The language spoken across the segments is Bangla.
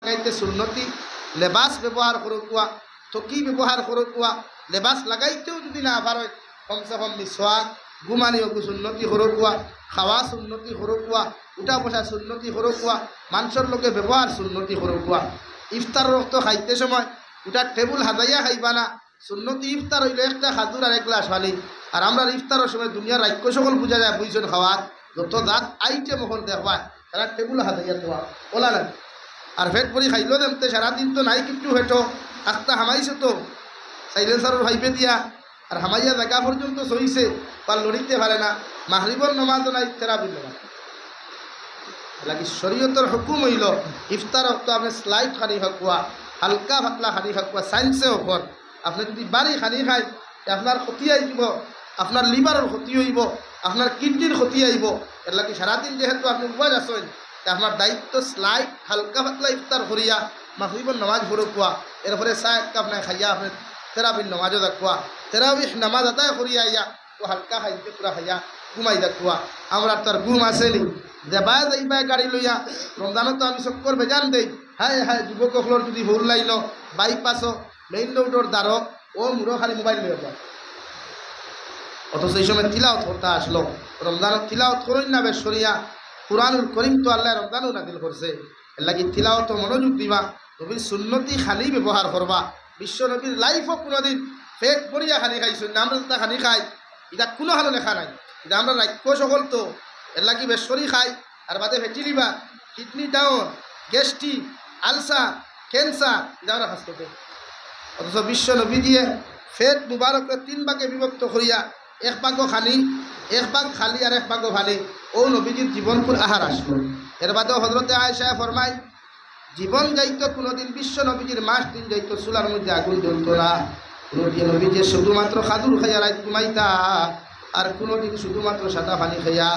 লাগাইতে সুন্নতি লেবাস ব্যবহার করুয়া তকি ব্যবহার করুয়া লেবাস লাগাইতেও যদি না পারে কমসে কম মিসওয়াক ঘুমানিও সুন্নতি করুয়া খাওয়া সুন্নতি করুয়া উঠা বসা সুন্নতি করুয়া মানুষের লোকে ব্যবহার সুন্নতি করুয়া ইফতার রক্ত খাইতে সময় ওটা টেবুল হাজাইয়া খাইবা না সুন্নতি ইফতার হইলে একটা খাজুর আর এক গ্লাস পানি আর আমরা ইফতারের সময় দুনিয়ার রাক্য সকল বোঝা যায় বুঝছেন খাওয়ার যত দাঁত আইটে মহল দেখবা তারা টেবুল হাজাইয়া তোমার ওলা লাগে আর ফেট পরি খাইলেও দেমতে সারাদিন তো নাই কিন্তু হেঁটো আস্তা হামাইছে তো সাইলেন্সারের ভাইপে দিয়া আর হামাইয়া জায়গা পর্যন্ত সইছে বা লড়িতে পারে না মাহরিবর নমাজও নাই তেরাবির নমাজ লাগি শরীয়তের হুকুম হইল ইফতার তো আপনি স্লাইড খানি খাকুয়া হালকা পাতলা খানি খাকুয়া সাইন্সে ওপর আপনি যদি বাড়ি খানি খায় আপনার ক্ষতি আইব আপনার লিভারের ক্ষতি হইব আপনার কিডনির ক্ষতি আইব এর লাগি সারাদিন যেহেতু আপনি উপাস আসেন আপনার দায়িত্ব স্লাইড হালকা পাতলা ইফতার করিয়া মাহরিবর নামাজ ভরকুয়া এরপরে চাহ এক কাপ নাই খাইয়া আপনি তেরাবির নামাজও দেখুয়া তেরাবির নামাজ আদায় করিয়া আইয়া ও হালকা খাইতে পুরা খাইয়া ঘুমাই দেখুয়া আমরা তো আর ঘুম আসেনি দেবায় যাইবাই গাড়ি লইয়া রমজানত তো আমি চক্কর বেজান দেই হায় হায় যুবকসকলের যদি ভুল লাইন বাইপাসও মেইন রোডর দ্বারো ও মুড়ো খালি মোবাইল লইয়া যায় অথচ এই সময় তিলাওয়াত করতে আসলো রমজানত তিলাওয়াত করেন না বেশ সরিয়া কুরআনুল করিম তো আল্লাহ রমজানও নাজিল করছে এর লাগি তিলাওয়াত মনোযোগ দিবা নবীর সুন্নতি খালি ব্যবহার করবা বিশ্ব নবীর লাইফও কোনোদিন পেট ভরিয়া খানি খাইছো না আমরা তা খানি খাই এটা কোনো হালো লেখা নাই এটা আমরা রাক্য সকল তো এর লাগি বেশরি খাই আর বাদে ভেটিলিবা kidney down gastric ulcer cancer এটা আমরা হাস করতে অথচ বিশ্ব নবী দিয়ে ফেট মুবারককে 3 ভাগে বিভক্ত করিয়া এক ভাগ খানি এক ভাগ খালি আর এক ভাগ ভালি ও নবীজির জীবনকুল আহার আসলো এর বাদেও হজরতে আয়েশা ফরমায় জীবন যাইতো কোনোদিন বিশ্ব নবীজির মাস দিন যাইতো চুলার মধ্যে আগুন জ্বলত না কোনোদিন নবীজি শুধুমাত্র খাদুর খাইয়া রাত ঘুমাইতা আর কোনোদিন শুধুমাত্র সাদা পানি খাইয়া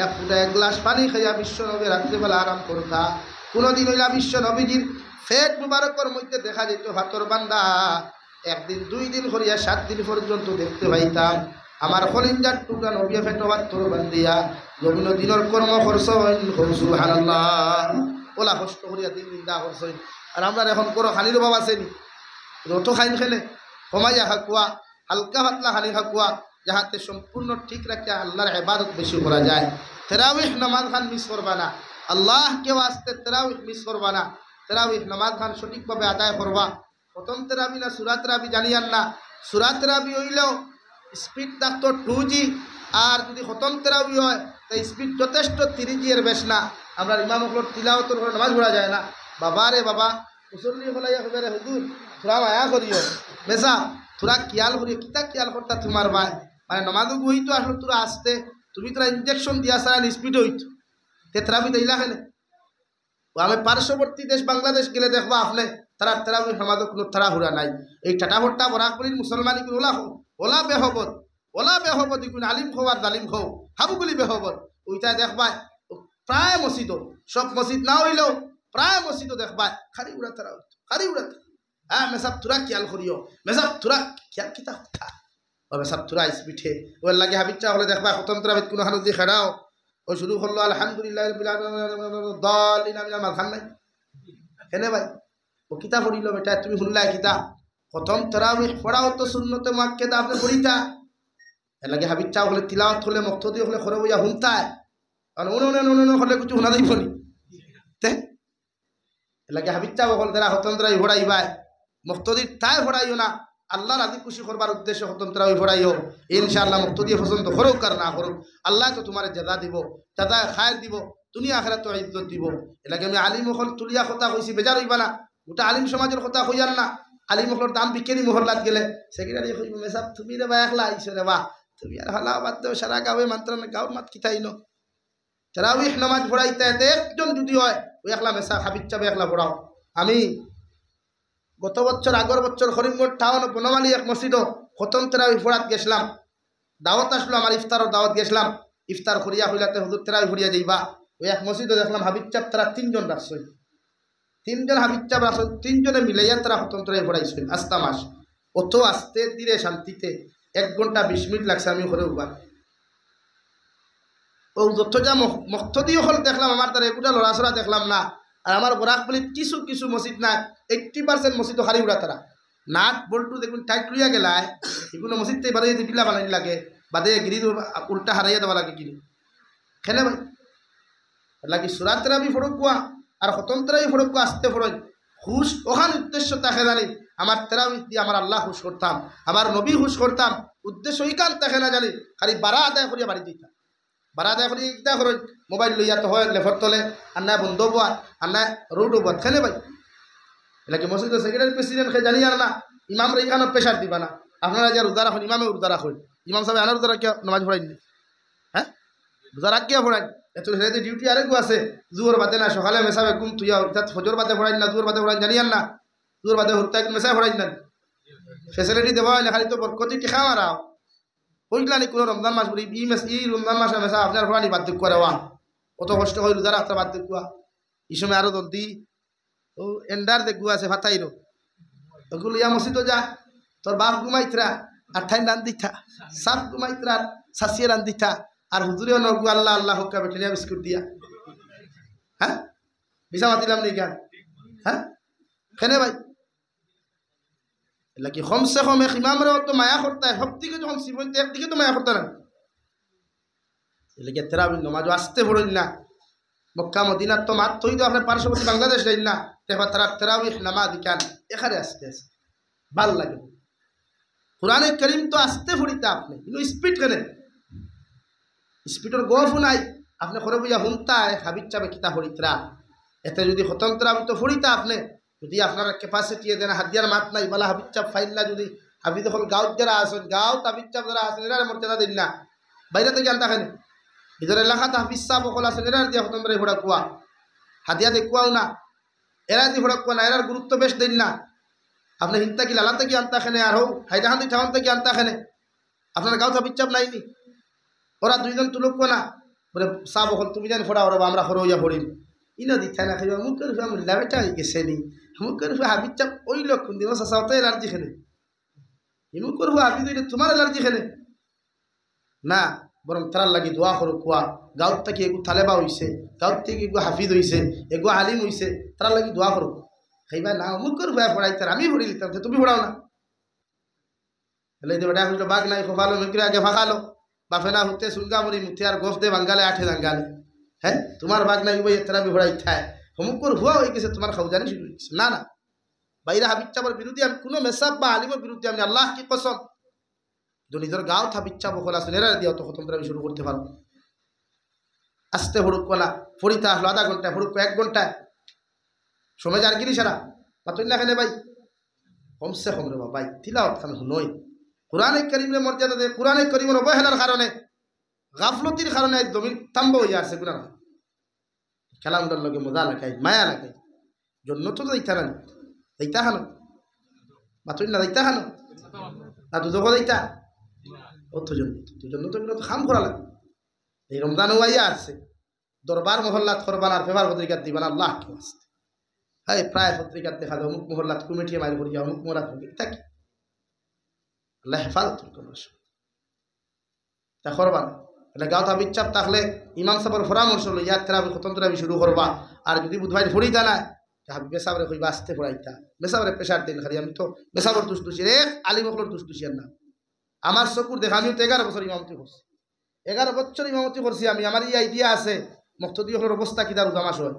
এক ফুটা এক গ্লাস পানি খাইয়া বিশ্ব নবী রাত্রিবেলা আরাম করতা কোনোদিন হইলা বিশ্ব নবীজির ফেট মুবারকর মধ্যে দেখা যেত হাতর বান্দা একদিন 2 দিন করিয়া 7 দিন পর্যন্ত দেখতে পাইতাম আমার খলিঞ্জার টুকরা নবী ফেটো হাতর বান্দিয়া যখন দিনের কর্ম খরচ সুবহানাল্লাহ ওলা কষ্ট করিয়া 3 দিন দা খরচ আর আমরা এখন করো খানির বাবা আছেনি রত খাইন খেলে কমাইয়া খাকুয়া হালকা পাতলা খানি খাকুয়া যাহাতে সম্পূর্ণ ঠিক রাখিয়া আল্লাহর ইবাদত বেশি করা যায় তারাবিহ নামাজ খান মিস করবা না আল্লাহকে ওয়াস্তে তারাবিহ মিস করবা না তারাবিহ নামাজ খান সঠিকভাবে আদায় করবা প্রথম তারাবি না সূরা তারাবি জানিয়ান না সূরা তারাবি হইলেও স্পিড থাকতো 2G আর যদি খতম তারাবি হয় তাই স্পিড যথেষ্ট 3G এর বেশ না আমরা ইমামগুলোর তিলাওয়াতের করে নামাজ পড়া যায় না বাবা রে বাবা মুসল্লি হলাইয়া হবে রে হুজুর থোড়া মায়া করিও মেসা তোরা খেয়াল করিও কিতা খেয়াল করতা তোমার ভাই মানে নমাজও হইতো আসলে তোরা আসতে তুমি তোরা ইঞ্জেকশন দিয়া সারা স্পিড হইতো তে তেরাবি দিলা কেন আমি পার্শ্ববর্তী দেশ বাংলাদেশ গেলে দেখবা আপনি তারা তেরাবি সমাজও কোনো তাড়াহুড়া নাই এই টাটাভট্টা বরাকবলির মুসলমানি ওলা ওলা বেহবত ইগুন আলিম খো আর জালিম খো হাবুগুলি বেহবত ওইটা দেখবা প্রায় মসজিদ সব মসজিদ না হইলেও প্রায় মসজিদ দেখবা খালি উড়া তারা খালি উড়া হ্যাঁ মেসাব তোরা খেয়াল করিও মেসাব তোরা খেয়াল কিতা কথা ও মেসাব তোরা স্পিঠে ওর লাগে হাবিচ্ছা হলে দেখবা স্বতন্ত্র হাবিত কোনো হানো দিয়ে খেড়াও ও শুরু করলো আলহামদুলিল্লাহ দল ইনামিনা মালখান নাই হেনে ভাই ও কিতা পড়িল বেটা তুমি শুনলা কিতা প্রথম তারাবিহ পড়াও তো সুন্নতে মুআক্কাদা আপনি পড়িতা এর লাগে হাবিচ্ছা হলে তিলাওয়াত হলে মুক্তদি হলে খরে বইয়া হুনতায় আর উনো হলে কিছু শোনা যাইব নি তে এর লাগে হাবিচ্ছা হল তারা স্বতন্ত্রাই পড়াইবাই মুক্তদির তাই পড়াইও না আল্লাহ রাজি খুশি করবার উদ্দেশ্যে স্বতন্ত্রাই পড়াইও ইনশাআল্লাহ মুক্তদি পছন্দ করুক আর না করুক আল্লাহ তো তোমার জাযা দিব জাযা খায়ের দিব দুনিয়া আখিরাত তো ইজ্জত দিব এর লাগে আমি আলিম হল তুলিয়া কথা কইছি বেজার হইবা না গোটা আলিম সমাজের কথা কইয়ার না আলিম হলর দাম বিকেনি মহল্লাত গেলে সেক্রেটারি কইব মেসাব তুমি রে বা একলা আইছো রে বা তুমি আর হালা বাদ দাও সারা গাঁৱে মাত্র না গাঁর মাত কিতাইনো তারাবিহ নামাজ পড়াইতে একজন যদি হয় ওই একলা মেসা হাবিচ্ছা একলা পড়াও আমি গত বছর আগর বছর করিমগঞ্জ টাউন বনমালী এক মসজিদ খতম তারাবিহ পড়াত গেছিলাম দাওয়াত আসলো আমার ইফতারের দাওয়াত গেছিলাম ইফতার করিয়া হইলাতে হুজুর তারাবিহ পড়িয়া যাইবা ওই এক মসজিদে দেখলাম হাবিচ্ছাপ তারা 3 জন রাখছে 3 জন হাবিচ্ছাপ রাখছে 3 জনে মিলাইয়া তারা খতম তারাবিহ পড়াইছেন আস্তা মাস অত আস্তে ধীরে শান্তিতে 1 ঘন্টা 20 মিনিট লাগছে আমি ঘরে উঠবার ও যত যা মক্তদি হল দেখলাম আমার তার এগুলা লড়াছড়া দেখলাম না আর আমার বরাকবলিত কিছু কিছু মসজিদ না 80% মসজিদ হারি উড়া তারা নাট বল্টু দেখুন টাইট লইয়া গেলায় এগুলো মসজিদতে বাদে যদি পিলা বানাই লাগে বাদে গিরি উল্টা হারাইয়া দেওয়া লাগে গিরি খেলে ভাই লাগি সুরাত তেরাবি ফরক কুয়া আর স্বতন্ত্রাবি ফরক কুয়া আসতে ফরক খুশ ওখান উদ্দেশ্য তাকে জানি আমার তেরাবি দিয়ে আমার আল্লাহ খুশ করতাম আমার নবী খুশ করতাম উদ্দেশ্য ওইখান তাকে না জানি খালি বাড়া আদায় করিয়া বাড়ি দিতাম বাড়া আদায় করিয়া ইটা খরচ মোবাইল লইয়া তো হয় লেফর তলে আর না বন্ধ বোয়া আর না রোড বোয়া খেলে ভাই এলাকি মসজিদের সেক্রেটারি প্রেসিডেন্ট খেয়ে জানি আর না ইমামরা এখানে প্রেশার দিবা না আপনারা যা রোজা রাখুন ইমামে রোজা রাখুন ইমাম সাহেব আনার রোজা রাখিয়া নামাজ পড়াই দিলে হ্যাঁ রোজা রাখিয়া পড়াই এত হেঁটে ডিউটি আরেকু আছে জুয়োর বাদে না সকালে মেসাবে ঘুম তুইয়া ফজর বাদে পড়াই না জুয়োর বাদে পড়াই জানি আর না জুয়োর বাদে হরতা একটু মেসায় পড়াই না ফেসিলিটি দেওয়া হয় না খালি তো বরকতি টেখা মারা ওইগুলানি কোনো রমজান মাস বলি ই রমজান মাসে মেসা আপনার পড়ানি বাদ দিক করে কত কষ্ট হয় রোজা রাখতে বাদ দিক এই সময় আরো জলদি ও এন্ডার দেখু আছে ফাতাইরো ওগুলো ইয়া মসজিদ যা তোর বাপ ঘুমাইতরা আর ঠাই রান দিতা সাপ ঘুমাইতরা সাসিয়ে রান দিতা আর হুজুরেও নগু আল্লাহ আল্লাহ হকা বেটেলিয়া বিস্কুট দিয়া হ্যাঁ বিছা মাতিলাম নি জ্ঞান হ্যাঁ কেনে ভাই এলা কি কমসে কম এক ইমামরে তো মায়া করতে হয় সব দিকে যখন সিফন্তি একদিকে তো মায়া করতে না এলাকি তেরাবি নমাজ আসতে পড়ল না মক্কা মদিনার তো মাত থই তো আপনার পার্শ্ববর্তী বাংলাদেশ যাই না দেখবা তারা তেরাবি নামাজ কেন এখানে আসতে আসে ভাল লাগে কোরআনে করিম তো আসতে ফুরিতে আপনি কিন্তু স্পিড কেন স্পিডর গফও নাই আপনি করে বুঝা হুমতা হাবিজ চাবে কিতা ফরিতরা এতে যদি স্বতন্ত্র আমি তো ফুরিতা আপনি যদি আপনার ক্যাপাসিটি দেন হাদিয়ার মাত নাই বলা হাবিজ চাপ ফাইল না যদি হাবিজ হল গাঁত যারা আসেন গাঁত হাবিজ চাপ যারা আসেন এরা মর্যাদা দিন না বাইরে থেকে আনতা খানে নিজের এলাকাতে হাফিজ সাহেব সকল আসেন এরা দিয়ে স্বতন্ত্র ঘোড়া কুয়া হাদিয়া দেখুয়াও না এরা দিয়ে ঘোড়া কুয়া না এরার গুরুত্ব বেশ দিন না আপনি হিন্তা কি লালাতে কি আনতা খানে আর হোক হাইদাহান্দি ঠাউনতে কি আনতা খানে আপনার গাঁত হাবিজ চাপ নাইনি ওরা দুইজন তুলুক না বলে সাব হল তুমি জানি ফোড়া ওরা আমরা হরো ইয়া পড়িম ইনো দিথা না খাইবা মুখ করে আমি লাভেটা হয়ে গেছে নি মুখ করে হাবিজ চাপ ওই লক্ষণ দিন সাসাওতে এলার্জি খেলে মুখ করবো হাবিজ হইলে তোমার এলার্জি খেলে না বরং তার লাগি দোয়া করো কুয়া গাঁত থেকে এগু তালেবা হইছে গাঁত থেকে এগু হাফিজ হইছে এগু আলিম হইছে তার লাগি দোয়া করো খাইবা না মুখ করবো পড়াই তার আমি পড়ি লিতাম তুমি পড়াও না হেলে বেটা হইলো বাঘ নাই খোফালো মেঘরে আগে ফাঁকালো বাফেনা হতে সুলগা মরি মুথে আর গোফ দে বাঙ্গালে আঠে দাঙ্গালে হ্যাঁ তোমার বাঘ নাই বই এতরা বিহড়া ইচ্ছায় অমুক করে হুয়া হয়ে গেছে তোমার খাউজানি শুরু হয়ে গেছে না না বাইরে হাবিজ চাপের বিরুদ্ধে আমি কোনো মেসাব বা আলিমের বিরুদ্ধে আমি আল্লাহ কি কসম যদি নিজের গাঁও হাবিজ চাপ বকল আসলে এরা দিয়ে তো খতম আমি শুরু করতে পারবো আসতে হরুক না ফরিতা আসলো আধা ঘন্টায় হরুক 1 ঘন্টায় সময় যার গিরি সারা পাতুন না কেনে ভাই কমসে কম রে ভাই তিলাওয়াত খান নই কোরআনে করিমের মর্যাদা দে কোরআনে করিমের অবহেলার কারণে গাফলতির কারণে জমির তাম্ব হয়ে আসছে গুণা খেলামটার লগে মজা লাগাই মায়া লাগাই জন্য তো যাইতা না যাইতা খানো বাতুন না যাইতা খানো না দুজো যাইতা অত জন্য তো এগুলো তো খাম করা লাগে এই রমজানও আইয়া আসছে দরবার মহল্লাত করবান আর পেপার পত্রিকা দিবান আল্লাহ কি আসছে হ্যাঁ প্রায় পত্রিকার দেখা যায় অমুক মহল্লাত কমিটি মারি করি অমুক মহল্লাত থাকি আল্লাহ হেফাজত তা করবা না এটা গাঁত হাবিজ চাপ থাকলে ইমাম সাহেবের পরামর্শ হলো ইয়ার তেরাবি স্বতন্ত্র আমি শুরু করবা আর যদি বুধবাই ফুড়িতা না বেসাবরে কইবা আসতে পড়াইতা বেসাবরে প্রেশার দিন খালি আমি তো বেসাবর দুষ দুষি রে আলিম হকলোর দুষ দুষি আর না আমার চকুর দেখা আমিও তো 11 বছর ইমামতি করছি 11 বছর ইমামতি করছি আমি আমার এই আইডিয়া আছে মুক্তদি হকলোর অবস্থা কি তার উদামাস হয়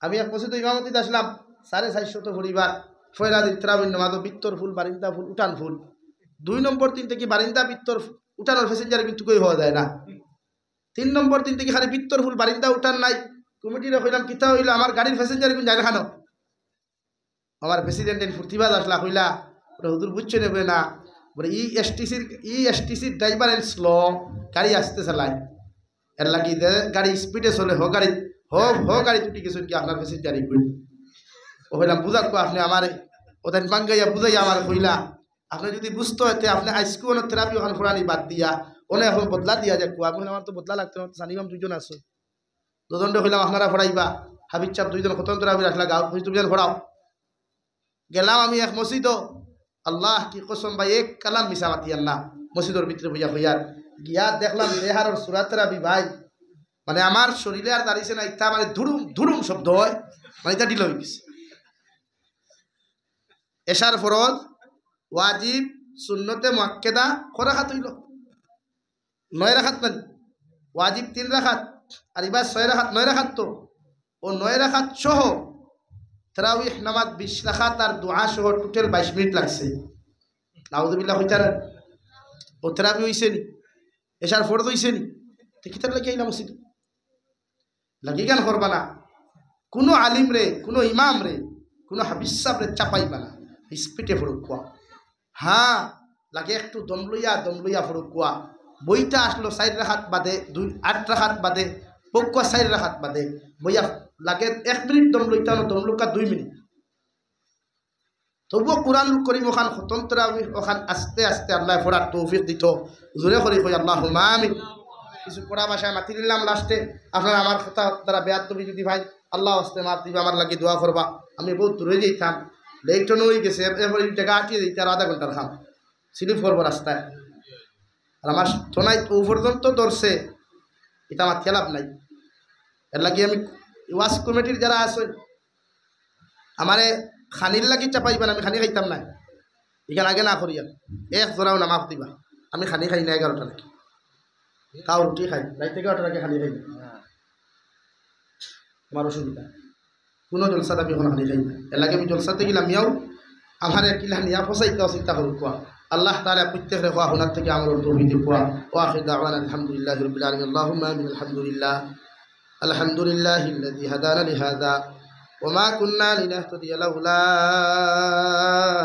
আমি এক বছর তো ইমামতিতে আসলাম 450 পরিবার ফয়লা দিন তেরাবিন নামাজ বিত্তর ফুল বারিন্দা ফুল উঠান ফুল 2 নম্বর 3 থেকে বারিন্দা বিত্তর উঠানোর প্যাসেঞ্জার কিন্তু কই হওয়া যায় না 3 নম্বর 3 থেকে খালি বিত্তর ফুল বারিন্দা উঠান নাই কমিটিরে কইলাম কিতা হইলো আমার গাড়ির প্যাসেঞ্জার কিন্তু যায় না আমার প্রেসিডেন্টের ফুর্তিবাজ আসলা কইলা হুজুর বুঝছে নেবে না বলে এসটিসির ড্রাইভার এন্ড স্লো গাড়ি আসতে চালায় এর লাগি গাড়ি স্পিডে চলে গাড়ি টুটি গেছেন কি আপনার প্যাসেঞ্জারই কই ও কইলাম বুঝাক আপনি আমার ওদের বাঙ্গাইয়া বুঝাইয়া আমার কইলা আপনি যদি বুঝতে হইতে আপনি আইসকুন থেরাপি ওখান ফুরানি বাদ দিয়া ওনে এখন বদলা দিয়া যায় আমি আমার তো বদলা লাগতো না জানিবাম 2 জন আছো 2 জনটা কইলাম আপনারা ফড়াইবা হাবিজ চাপ 2 জন স্বতন্ত্র আমি রাখলা গাঁও 2 জন ফড়াও গেলাম আমি এক মসজিদ আল্লাহ কি কসম ভাই এক কালাম মিশা মাতি আল্লাহ মসজিদের ভিতরে বুঝা হইয়ার গিয়া দেখলাম রেহারর সুরাতরা ভাই মানে আমার শরীরে আর দাঁড়িয়েছে না, ইত্যা মানে ধুরুম ধুরুম শব্দ হয়, মানে এটা ঢিল হয়ে গেছে। এশার ফরজ, ওয়াজিব, সুন্নতে মুআক্কাদা কয় রাকাত হইল? 9 রাকাত। মানে ওয়াজিব 3 রাকাত আর এবার 6 রাকাত, 9 রাকাত। তো ও 9 রাকাত সহ তারাউইহ নামাজ 20 রাকাত আর দোয়া সহ টোটাল 22 মিনিট লাগছে। নাউযুবিল্লাহ হইতার ও তারাবি হইছে নি, এশার ফরজ হইছে নি, তো কিতাব লাগি আইলা মসজিদ লাগি গান করবা না। কোনো আলিম রে, কোনো ইমাম রে, কোনো হাফিজ সাহেব রে চাপাইবা না, স্পিডে ফরক কোয়া। হ্যাঁ লাগে একটু দম লইয়া ফরক কোয়া। বইটা আসলো 4 রাকাত বাদে, 8 রাকাত বাদে, পক্ষ 4 রাকাত বাদে বইয়া লাগে 1 মিনিট দম লইতে, দম লুকা 2 মিনিট। তবুও কোরআনুল করিম ওখান খতম তারাবি ওখান আস্তে আস্তে আল্লাহ পড়ার তৌফিক দিত। জোরে করে কই আল্লাহুম্মা আমিন। কিছু পড়া ভাষায় মাতি দিলাম লাস্টে, আপনারা আমার কথা দ্বারা বেয়াদবি যদি ভাই আল্লাহ আস্তে মাত দিবে, আমার লাগি দোয়া করবা। আমি বহুত দূরে যেতাম, লেটন হয়ে গেছে, এরপরে টাকা আটিয়ে দিতে আর আধা ঘন্টার খাম স্লিপ করবো রাস্তায়। আর আমার থনাই ও পর্যন্ত ধরছে, এটা আমার খেলাপ নাই। এর লাগি আমি ওয়াজ কমিটির যারা আছে আমারে খানির লাগি চাপাইবেন, আমি খানি খাইতাম না এখানে আগে না করিয়া এক জোড়াও নামাজ দিবা। আমি খানি খাই না 11টা নাকি, তাও রুটি খাই রাত থেকে 11টা খানি খাই না, আমার অসুবিধা। কোনো জলসাত আমি এখন খানি খাই না। এর লাগে আমি জলসাতে গেলাম মিয়াও আমার কিলা নিয়া ফসাইতে চিন্তা করুক কোয়া। আল্লাহ তাআলা প্রত্যেক রে কোয়া হুনার থেকে আমার তৌফিক কোয়া। ওয়া আখির দাওয়ানা আলহামদুলিল্লাহি রাব্বিল আলামিন। আল্লাহুম্মা আমিন। আলহামদুলিল্লাহ, আলহামদুলিল্লাহিল্লাযী হাদানা লিহাযা ওয়া মা কুন্না লিনাহতাদিয়া লাউলা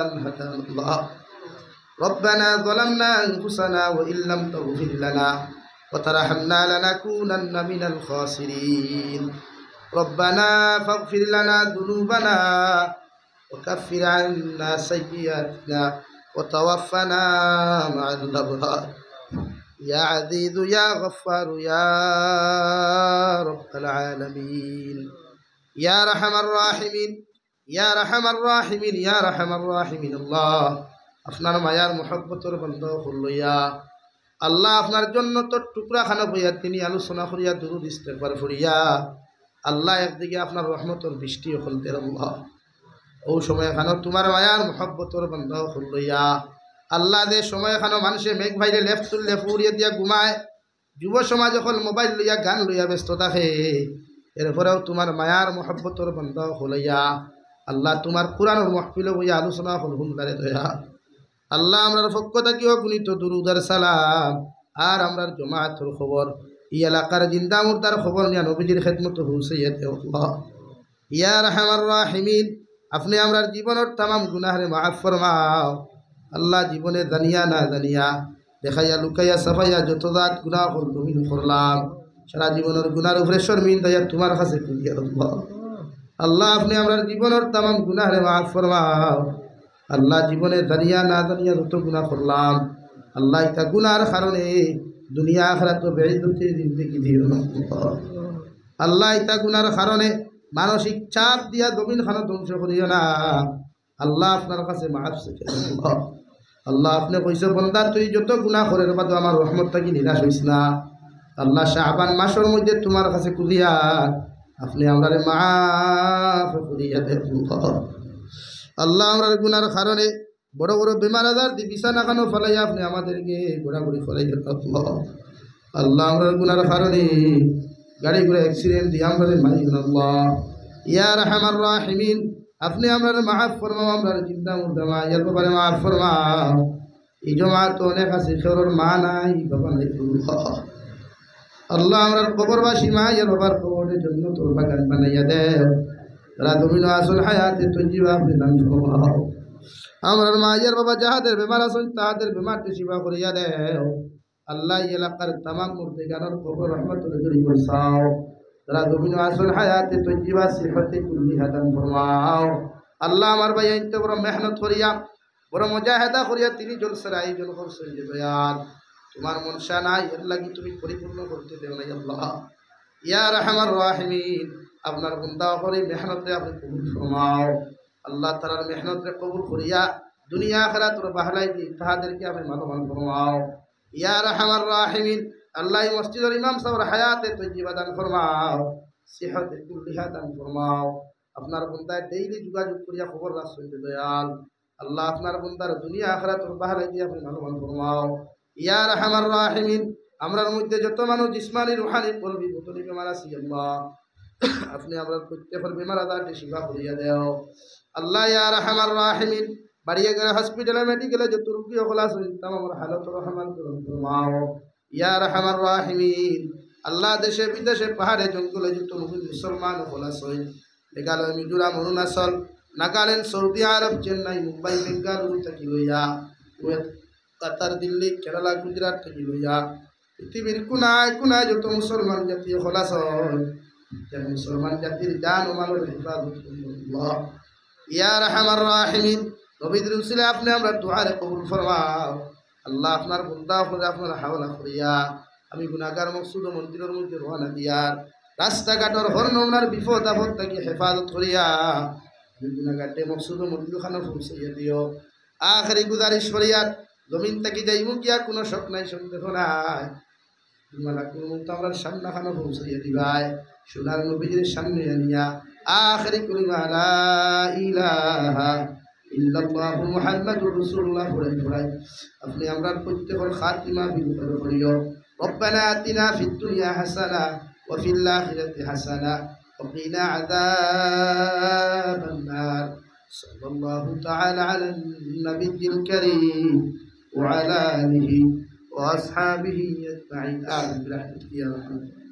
আন হাদানাল্লাহ। ربنا ظلمنا أنفسنا وإن لم تغفر لنا وترحمنا لنكونن من الخاسرين. ربنا فاغفر لنا ذنوبنا وكفر عنا سيئاتنا وتوفنا مع الأبرار. يا عزيز يا غفار يا رب العالمين يا رحم الراحمين يا رحم الراحمين يا رحم الراحمين. الله আপনার মায়ার মহব্বতর বন্ধ হইয়া আল্লাহ আপনার জন্য তোর টুকরা খানা বইয়া তিনি আলোচনা করিয়া দুরূদ ইস্তেগফার করিয়া আল্লাহ একদিকে আপনার রহমতর বৃষ্টি হলতে আল্লাহ ও সময় খানো তোমার মায়ার মহব্বতর বন্ধ হইয়া আল্লাহ দে সময় খানো মানুষে মেঘ ভাইরে লেফট তুললে ফুরিয়ে দিয়া ঘুমায়, যুব সমাজ যখন মোবাইল লইয়া গান লইয়া ব্যস্ত থাকে, এরপরেও তোমার মায়ার মহব্বতর বন্ধ হইয়া আল্লাহ তোমার কোরআনের মাহফিলে বইয়া আলোচনা হল হুন্দারে দয়া আল্লাহ আমরার পক্ষ থাকিও গুণিত দুরুদ আর সালাম আর আমরার জমাআতের খবর এই এলাকার জিন্দা মুর্দার খবর নিয়া নবীজির খেদমত পৌঁছাইয়া দেও আল্লাহ। ইয়া রাহমার রাহিমিন, আপনি আমরার জীবনের তামাম গুনাহরে মাফ ফরমাও আল্লাহ। জীবনে জানিয়া না জানিয়া দেখাইয়া লুকাইয়া সাফাইয়া যত জাত গুনাহ করলাম, সারা জীবনের গুনার উপরে শর্মিন্দা তোমার কাছে করিয়া আল্লাহ। আল্লাহ আপনি আমরার জীবনের তামাম গুনাহরে মাফ ফরমাও আল্লাহ। জীবনে জানিয়া না জানিয়া যত গুনাহ করলাম আল্লাহ, এটা গুনার কারণে দুনিয়া আখিরাত বেইজ্জতির জিন্দেগি দিও না আল্লাহ। এটা গুনার কারণে মানসিক চাপ দিয়া জমিন খানো ধ্বংস করিও না আল্লাহ। আপনার কাছে মাফ চাই আল্লাহ। আল্লাহ আপনি কইছো বন্দা তুই যত গুনাহ করে বাদ আমার রহমত থাকি নিরাশ হইস না আল্লাহ। শাবান মাসের মধ্যে তোমার কাছে কুদিয়া আপনি আমারে মাফ করিয়া দেন আল্লাহ। আমরা গুনার কারণে বড় বড় বেমার আজার দি বিছানা খানো ফলাইয়া আপনি আমাদেরকে ঘোরাঘুরি ফলাই আল্লাহ। আল্লাহ আমরা গুনার কারণে গাড়ি ঘোড়া অ্যাক্সিডেন্ট দিয়ে আমাদের মারি আল্লাহ। ইয়া রাহমার রাহিমিন, আপনি আমরা মাফ ফরমাও, আমরা চিন্তা মুর্দা মায়ের ব্যাপারে মাফ ফরমাও। এই জমাত তো অনেক আছে সরর মা নাই বাবা নাই আল্লাহ। আমরা কবরবাসী মায়ের বাবার কবরের জন্য তোর বাগান বানাইয়া দেও রাতমিন আসল হায়াতে তজিবা আপনি দান ফরমাও। আমরা মায়ের বাবা যাহাদের বেমার আছেন তাহাদের বেমারটি শিফা করিয়া দেও আল্লাহ। এলাকার তামাম মুর্দেগানের কবর রহমতের জড়ি বসাও রাতমিন আসল হায়াতে তজিবা সিহতে কুল্লিহা দান ফরমাও আল্লাহ। আমার ভাই এত বড় মেহনত করিয়া বড় মুজাহিদা করিয়া তিনি জলসার আয়োজন করছেন যে দয়াল তোমার মনসা নাই, এর লাগি তুমি পরিপূর্ণ করতে দেও নাই আল্লাহ। ইয়া রাহমার রাহিমিন, আপনার বন্দা করে মেহনতে আপনি কবুল ফরমাও আল্লাহ। তারার মেহনতে কবুল করিয়া দুনিয়া আখিরাত বাহলাই দি তাহাদেরকে আপনি মানবান ফরমাও। ইয়া রাহমার রাহিমিন, আল্লাহ এই মসজিদের ইমাম সাহেবের হায়াতে তৈয়বা দান ফরমাও, সিহতে কুল্লিহা দান ফরমাও। আপনার বন্দায় ডেইলি যোগাযোগ করিয়া খবর রাখছেন দয়াল আল্লাহ, আপনার বন্দার দুনিয়া আখিরাতের বাহারে দিয়ে আপনি ভালোবান ফরমাও ইয়া রাহমার রাহিমিন। আমরার মধ্যে যত মানুষ জিসমানি রুহানি কলবি বতনি বেমার আছি আল্লাহ, আপনি আমরা প্রত্যেকের বেমার আজারটি শিফা করিয়া দেও আল্লাহ ইয়া রাহমার রাহিমিন। বাড়িয়ে গেলে হসপিটালে মেডিকেলে যত রুগী হল আছে আমার হালত রহমান করুন ফরমাও ইয়া রাহমার রাহিমিন। আল্লাহ দেশে বিদেশে পাহাড়ে জঙ্গলে যত মুসলমান হল আছে, মেঘালয় মিজোরাম অরুণাচল নাগাল্যান্ড সৌদি আরব চেন্নাই মুম্বাই বেঙ্গালুরু থেকে লইয়া কাতার দিল্লি কেরালা গুজরাট থেকে লইয়া পৃথিবীর কোনায় কোনায় যত মুসলমান জাতি হল আছে, মুসলমান জাতির জান ও মালের হেফাজত করুন ইয়া রাহমার রাহিমিন। নবীর উসিলে আপনি আমরা দুআরে কবুল ফরমাও আল্লাহ। আপনার বন্দা হলে আপনার হাওলা করিয়া আমি গুনাহগার মকসুদ মন্দিরের মধ্যে রওনা দিয়ার রাস্তাঘাটর হর নমনার বিপদ আপদ থেকে হেফাজত করিয়া আমি গুনাহগারটে মকসুদ মন্দির খানা পৌঁছাইয়া দিও। আখেরি গুজারিশ করিয়ার জমিন থেকে যাইব গিয়া কোনো শক নাই সন্দেহ নাই, তোমার কোনো মুক্ত আমরা সামনা খানা পৌঁছাইয়া দিবাই সোনার নবীর সামনে আনিয়া আখেরি কলিমা লা ইলাহা ইল্লাল্লাহু মুহাম্মাদুর রাসূলুল্লাহ পড়াই আপনি আমরার প্রত্যেকের খাতিমা বিল করিও। রব্বানা আতিনা ফিদ দুনিয়া হাসানা ওয়া ফিল আখিরাতি হাসানা ওয়া কিনা আযাবান নার। সাল্লাল্লাহু তাআলা আলান নাবিয়্যিল কারীম ওয়া আলা আলিহি ওয়া আসহাবিহি আজমাইন। আমিন বিরহমাতিকা ইয়া রাহমান।